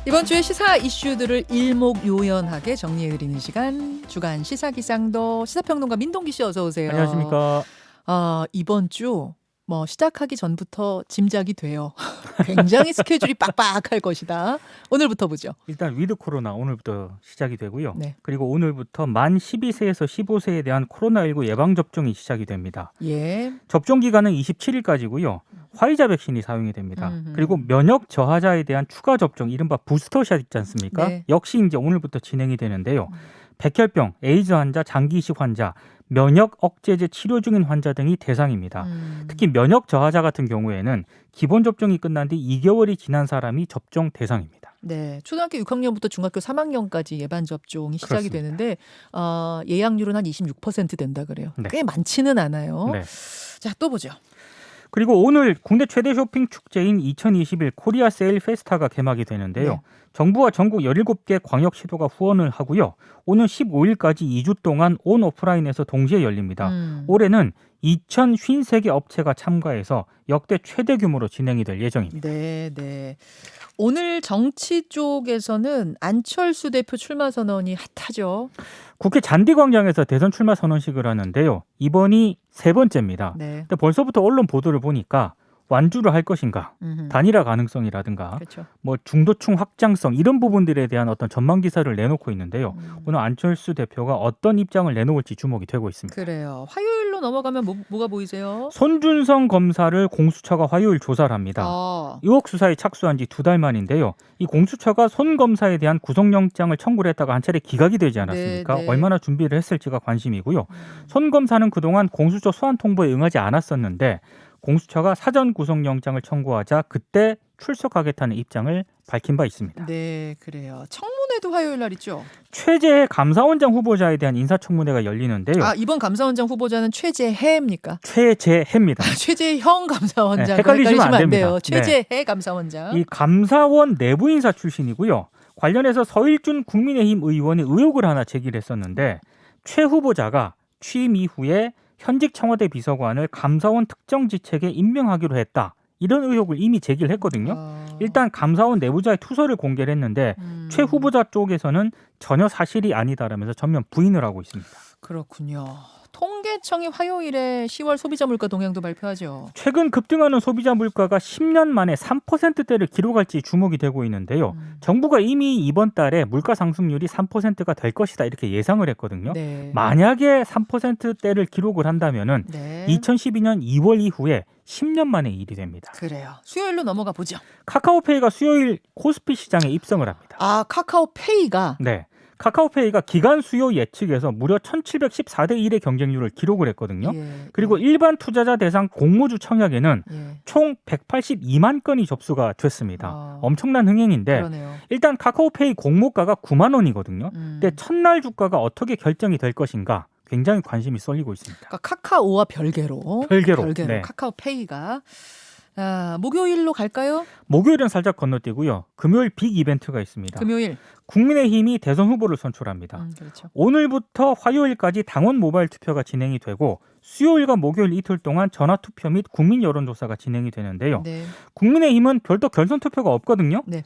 이번 주의 시사 이슈들을 일목요연하게 정리해드리는 시간 주간 시사기상도 시사평론가 민동기 씨 어서 오세요. 안녕하십니까. 이번 주 시작하기 전부터 짐작이 돼요. 굉장히 스케줄이 빡빡할 것이다. 오늘부터 보죠. 일단 위드 코로나 오늘부터 시작이 되고요. 네. 그리고 오늘부터 만 12세에서 15세에 대한 코로나19 예방접종이 시작이 됩니다. 예. 접종 기간은 27일까지고요. 화이자 백신이 사용이 됩니다. 음흠. 그리고 면역 저하자에 대한 추가 접종, 이른바 부스터샷 있지 않습니까? 네. 역시 이제 오늘부터 진행이 되는데요. 백혈병, 에이즈 환자, 장기이식 환자, 면역 억제제 치료 중인 환자 등이 대상입니다. 특히 면역 저하자 같은 경우에는 기본 접종이 끝난 뒤 2개월이 지난 사람이 접종 대상입니다. 네, 초등학교 6학년부터 중학교 3학년까지 예방 접종이 시작이 그렇습니다. 되는데 예약률은 한 26% 된다 그래요. 네. 꽤 많지는 않아요. 네. 자, 또 보죠. 그리고 오늘 국내 최대 쇼핑 축제인 2021 코리아 세일 페스타가 개막이 되는데요. 네. 정부와 전국 17개 광역시도가 후원을 하고요. 오는 15일까지 2주 동안 온 오프라인에서 동시에 열립니다. 올해는 2,053개 업체가 참가해서 역대 최대 규모로 진행이 될 예정입니다. 네, 네. 오늘 정치 쪽에서는 안철수 대표 출마 선언이 핫하죠. 국회 잔디광장에서 대선 출마 선언식을 하는데요. 이번이 세 번째입니다. 네. 근데 벌써부터 언론 보도를 보니까 완주를 할 것인가, 음흠. 단일화 가능성이라든가 그렇죠. 중도층 확장성 이런 부분들에 대한 어떤 전망 기사를 내놓고 있는데요. 오늘 안철수 대표가 어떤 입장을 내놓을지 주목이 되고 있습니다. 그래요. 화요일로 넘어가면 뭐가 보이세요? 손준성 검사를 공수처가 화요일 조사를 합니다. 의혹 수사에 착수한 지 2달 만인데요. 이 공수처가 손 검사에 대한 구속영장을 청구를 했다가 한 차례 기각이 되지 않았습니까? 네, 네. 얼마나 준비를 했을지가 관심이고요. 손 검사는 그동안 공수처 소환 통보에 응하지 않았었는데 공수처가 사전 구속영장을 청구하자 그때 출석하겠다는 입장을 밝힌 바 있습니다. 네, 그래요. 청문회도 화요일 날 있죠. 최재해 감사원장 후보자에 대한 인사청문회가 열리는데요. 이번 감사원장 후보자는 최재해입니까? 최재해입니다. 최재형 감사원장. 네, 헷갈리시면 안 됩니다. 돼요. 최재해 감사원장. 이 감사원 내부 인사 출신이고요. 관련해서 서일준 국민의힘 의원이 의혹을 하나 제기를 했었는데 최 후보자가 취임 이후에 현직 청와대 비서관을 감사원 특정 직책에 임명하기로 했다. 이런 의혹을 이미 제기를 했거든요. 일단 감사원 내부자의 투서를 공개를 했는데 최 후보자 쪽에서는 전혀 사실이 아니다라면서 전면 부인을 하고 있습니다. 그렇군요. 통계청이 화요일에 10월 소비자 물가 동향도 발표하죠. 최근 급등하는 소비자 물가가 10년 만에 3%대를 기록할지 주목이 되고 있는데요. 정부가 이미 이번 달에 물가 상승률이 3%가 될 것이다 이렇게 예상을 했거든요. 네. 만약에 3%대를 기록을 한다면은 네. 2012년 2월 이후에 10년 만의 일이 됩니다. 그래요. 수요일로 넘어가 보죠. 카카오페이가 수요일 코스피 시장에 입성을 합니다. 카카오페이가 네. 카카오페이가 기간 수요 예측에서 무려 1714대 1의 경쟁률을 기록을 했거든요. 예, 그리고 일반 투자자 대상 공모주 청약에는 예. 총 182만 건이 접수가 됐습니다. 엄청난 흥행인데 그러네요. 일단 카카오페이 공모가가 9만 원이거든요. 음. 근데 첫날 주가가 어떻게 결정이 될 것인가 굉장히 관심이 쏠리고 있습니다. 그러니까 카카오와 별개로 네. 카카오페이가 목요일로 갈까요? 목요일은 살짝 건너뛰고요. 금요일 빅 이벤트가 있습니다. 금요일. 국민의힘이 대선 후보를 선출합니다. 그렇죠. 오늘부터 화요일까지 당원 모바일 투표가 진행이 되고 수요일과 목요일 이틀 동안 전화 투표 및 국민 여론조사가 진행이 되는데요. 네. 국민의힘은 별도 결선 투표가 없거든요. 네.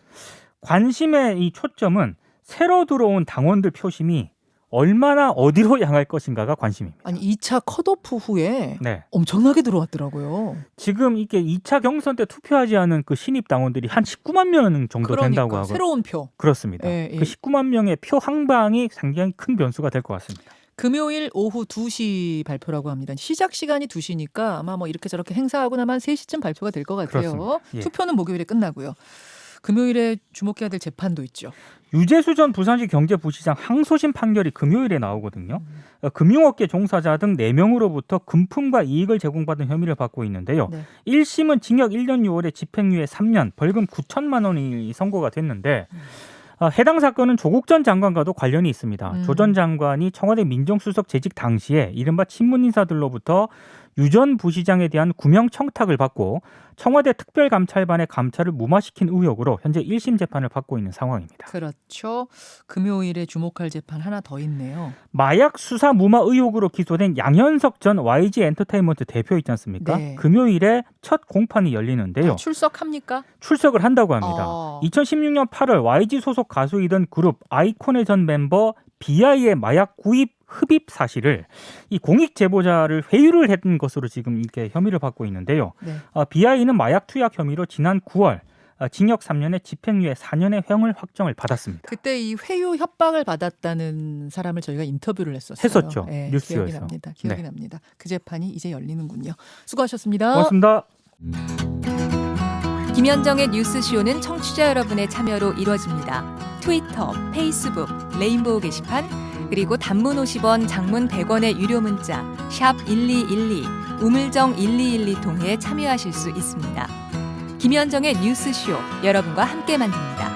관심의 이 초점은 새로 들어온 당원들 표심이 얼마나 어디로 향할 것인가가 관심입니다. 아니 2차 컷오프 후에 네. 엄청나게 들어왔더라고요. 지금 이게 2차 경선 때 투표하지 않은 그 신입 당원들이 한 19만 명 정도 된다고 하고 새로운 표. 그렇습니다. 예, 예. 그 19만 명의 표 항방이 상당히 큰 변수가 될 것 같습니다. 금요일 오후 2시 발표라고 합니다. 시작 시간이 2시니까 아마 이렇게 저렇게 행사하고 나면 3시쯤 발표가 될 것 같아요. 그렇습니다. 예. 투표는 목요일에 끝나고요. 금요일에 주목해야 될 재판도 있죠. 유재수 전 부산시 경제부시장 항소심 판결이 금요일에 나오거든요. 금융업계 종사자 등 4명으로부터 금품과 이익을 제공받은 혐의를 받고 있는데요. 네. 1심은 징역 1년 6월에 집행유예 3년, 벌금 9천만 원이 선고가 됐는데 해당 사건은 조국 전 장관과도 관련이 있습니다. 조 전 장관이 청와대 민정수석 재직 당시에 이른바 친문 인사들로부터 유전 부시장에 대한 구명 청탁을 받고 청와대 특별감찰반의 감찰을 무마시킨 의혹으로 현재 1심 재판을 받고 있는 상황입니다. 그렇죠. 금요일에 주목할 재판 하나 더 있네요. 마약 수사 무마 의혹으로 기소된 양현석 전 YG 엔터테인먼트 대표 있지 않습니까? 네. 금요일에 첫 공판이 열리는데요. 아, 출석합니까? 출석을 한다고 합니다. 2016년 8월 YG 소속 가수이던 그룹 아이콘의 전 멤버 비아이의 마약 구입 흡입 사실을 이 공익 제보자를 회유를 했던 것으로 지금 이렇게 혐의를 받고 있는데요. 네. 비아이는 마약 투약 혐의로 지난 9월 징역 3년에 집행유예 4년의 형을 확정을 받았습니다. 그때 이 회유 협박을 받았다는 사람을 저희가 인터뷰를 했었어요. 했었죠. 네, 뉴스에서. 기억이 납니다. 기억이 네. 납니다. 그 재판이 이제 열리는군요. 수고하셨습니다. 고맙습니다. 김현정의 뉴스쇼는 청취자 여러분의 참여로 이루어집니다. 트위터, 페이스북, 레인보우 게시판, 그리고 단문 50원, 장문 100원의 유료 문자 샵 1212, 우물정 1212 통해 참여하실 수 있습니다. 김현정의 뉴스쇼, 여러분과 함께 만듭니다.